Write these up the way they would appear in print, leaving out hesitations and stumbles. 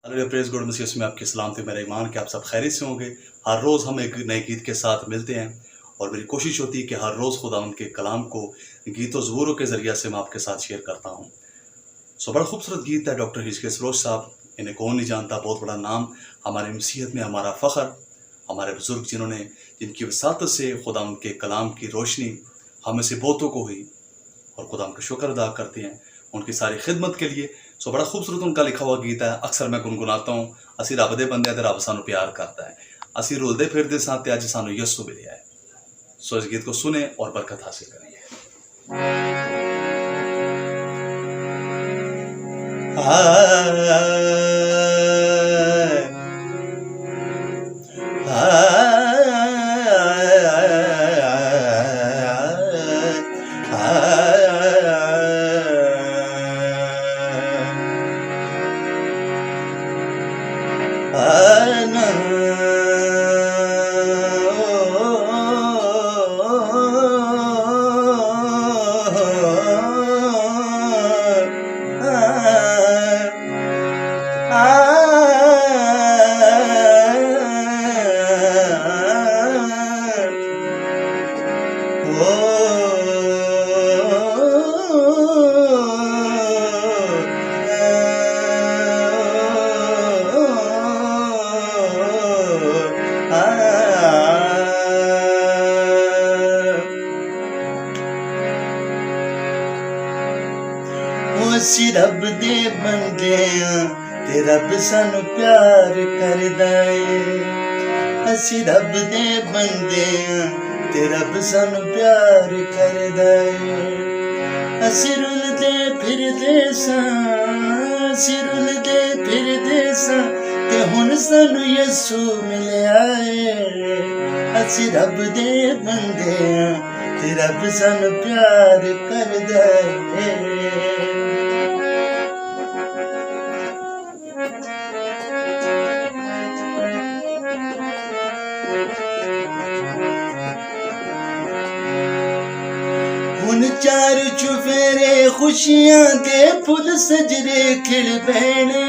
Hello praise God मसीह में आपकी सलामती मेरा ईमान कि आप सब खैरियत से होंगे। हर रोज़ हम एक नए गीत के साथ मिलते हैं और मेरी कोशिश होती है कि हर रोज़ खुदा उनके कलाम को गीतों ज़बूरों के ज़रिए से मैं आपके साथ शेयर करता हूँ। बड़ा खूबसूरत गीत है डॉक्टर हिचकेस रोज साहब, इन्हें कौन नहीं जानता, बहुत बड़ा नाम हमारे मसीहत में, हमारा फ़ख्र, हमारे बुज़ुर्ग जिनकी वसातत से खुदा उनके कलाम की रोशनी हमें से बहुतों को हुई और खुदा उनका शुक्र अदा करते हैं उनकी सारी खिदमत के लिए। बड़ा खूबसूरत उनका लिखा हुआ गीत है, अक्सर मैं गुनगुनाता हूँ। असी रब दे बंदे ते रब सानू प्यार करता है, असी रुलदे फिरदे सां ते अज सानू यस्सु मिलिया है। इस गीत को सुने और बरकत हासिल करेंगे। ਅਸੀਂ ਰੱਬ ਦੇ ਬੰਦੇ ਆਂ ਤੇ ਰੱਬ ਸਾਨੂੰ ਪਿਆਰ ਕਰਦਾ ਏ। ਅਸੀਂ ਰੱਬ ਦੇ ਬੰਦੇ ਆਂ ਤੇ ਰੱਬ ਸਾਨੂੰ ਪਿਆਰ ਕਰਦਾ ਏ। ਅਸੀਂ ਰੁਲਦੇ ਫਿਰਦੇ ਸਾਂ, ਅਸੀਂ ਰੁਲਦੇ ਫਿਰਦੇ ਸਾਂ ਤੇ ਹੁਣ ਸਾਨੂੰ ਯਿਸੂ ਮਿਲਿਆ ਏ। ਅਸੀਂ ਰੱਬ ਦੇ ਬੰਦੇ ਆਂ ਤੇ ਰੱਬ ਸਾਨੂੰ ਪਿਆਰ ਕਰਦਾ ਏ। ਹੁਣ ਚਾਰ ਚੁਫੇਰੇ ਖੁਸ਼ੀਆਂ ਦੇ ਫੁੱਲ ਸਜਰੇ ਖਿੜ ਪੈਣੇ।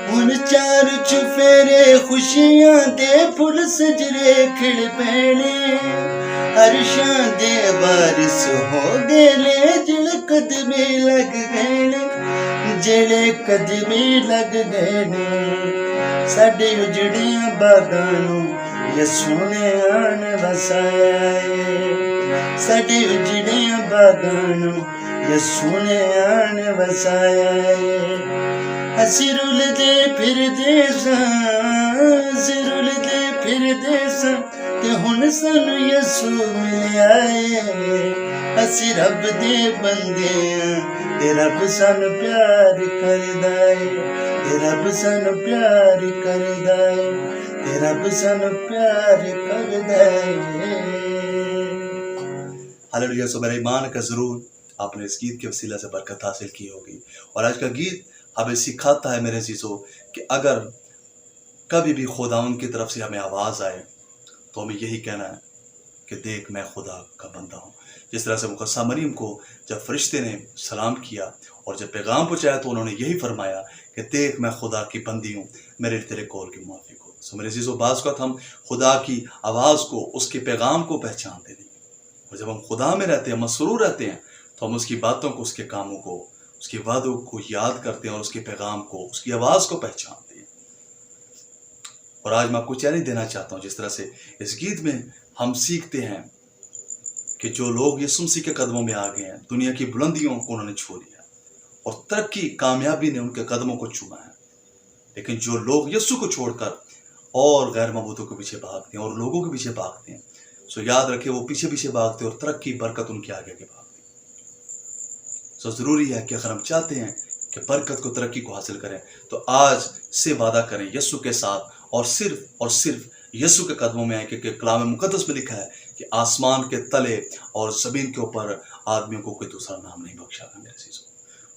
ਹੁਣ ਚਾਰ ਚੁਫੇਰੇ ਖੁਸ਼ੀਆਂ ਦੇ ਫੁੱਲ ਸਜਰੇ ਖਿੜ ਪੈਣੇ। ਅਰਸ਼ਾਂ ਦੇ ਵਾਰਿਸ ਹੋ ਗਏ ਨੇ ਜਿਹੜੇ ਕਦਮੇ ਲੱਗ ਗਏ ਨੇ, ਜਿਹੜੇ ਕਦਮੇ ਲੱਗ ਗਏ ਨੇ। ਸਾਡੇ ਉਜੜਿਆਂ ਬਾਗਾਂ ਨੂੰ ਯਿਸੂ ਨੇ ਆਣ ਵਸਾਇਆ ਏ। ਸਾਡੇ ਉਜੜਿਆਂ ਬਾਗਾਂ ਨੂੰ ਯਿਸੂ ਨੇ ਆਣ ਵਸਾਇਆ ਏ। ਅਸੀਂ ਰੁਲਦੇ ਫਿਰਦੇ ਸਾਂ, ਅਸੀਂ ਰੁਲਦੇ ਫਿਰਦੇ ਸਾਂ ਤੇ ਹੁਣ ਸਾਨੂੰ ਯਿਸੂ ਮਿਲਿਆ ਏ। ਅਸੀਂ ਰੱਬ ਦੇ ਬੰਦੇ ਆਂ ਤੇ ਰੱਬ ਸਾਨੂੰ ਪਿਆਰ ਕਰਦਾ ਏ। ਤੇ ਰੱਬ ਸਾਨੂੰ ਪਿਆਰ ਕਰਦਾ ਏ, ਤੇ ਰੱਬ ਸਾਨੂੰ ਪਿਆਰ करदा है। हालेलुया। मेरा ईमान का ज़रूर आपने इस गीत के वसीला से बरकत हासिल की होगी। और आज का गीत हमें सिखाता है मेरे अज़ीज़ों कि अगर कभी भी खुदावंद की तरफ से हमें आवाज़ आए तो हमें यही कहना है कि देख मैं खुदा का बंदा हूँ। जिस तरह से मुक़द्दसा मरियम को जब फरिश्ते ने सलाम किया और जब पैगाम पहुँचाया तो उन्होंने यही फरमाया कि देख मैं खुदा की बंदी हूँ, मेरे तेरे कौल के मुआफ़िक हो। मेरे अज़ीज़ों, बाज़ वक़्त हम खुदा की आवाज़ को, उसके पैगाम को पहचानते नहीं, और जब हम खुदा में रहते हैं, मसरूर रहते हैं, तो हम उसकी बातों को, उसके कामों को, उसके वादों को याद करते हैं और उसके पैगाम को, उसकी आवाज़ को पहचानते हैं। और आज मैं आपको चैलेंज देना चाहता हूँ, जिस तरह से इस गीत में हम सीखते हैं कि जो लोग यीशु मसीह के कदमों में आ गए हैं, दुनिया की बुलंदियों को उन्होंने छू लिया और तरक्की, कामयाबी ने उनके कदमों को चूमा है। लेकिन जो लोग यीशु को छोड़कर और गैर मबूतों के पीछे भागते हैं और लोगों के पीछे भागते हैं, सो याद रखें वो पीछे पीछे भागते हैं और तरक्की, बरकत उनके आगे आगे भागती है। सो ज़रूरी है कि अगर हम चाहते हैं कि बरकत को, तरक्की को हासिल करें, तो आज से वादा करें यीशु के साथ और सिर्फ यीशु के कदमों में आए, क्योंकि कलाम मुकद्दस में लिखा है कि आसमान के तले और ज़मीन के ऊपर आदमियों को कोई दूसरा नाम नहीं बख्शा था। मेरे अज़ीज़ों,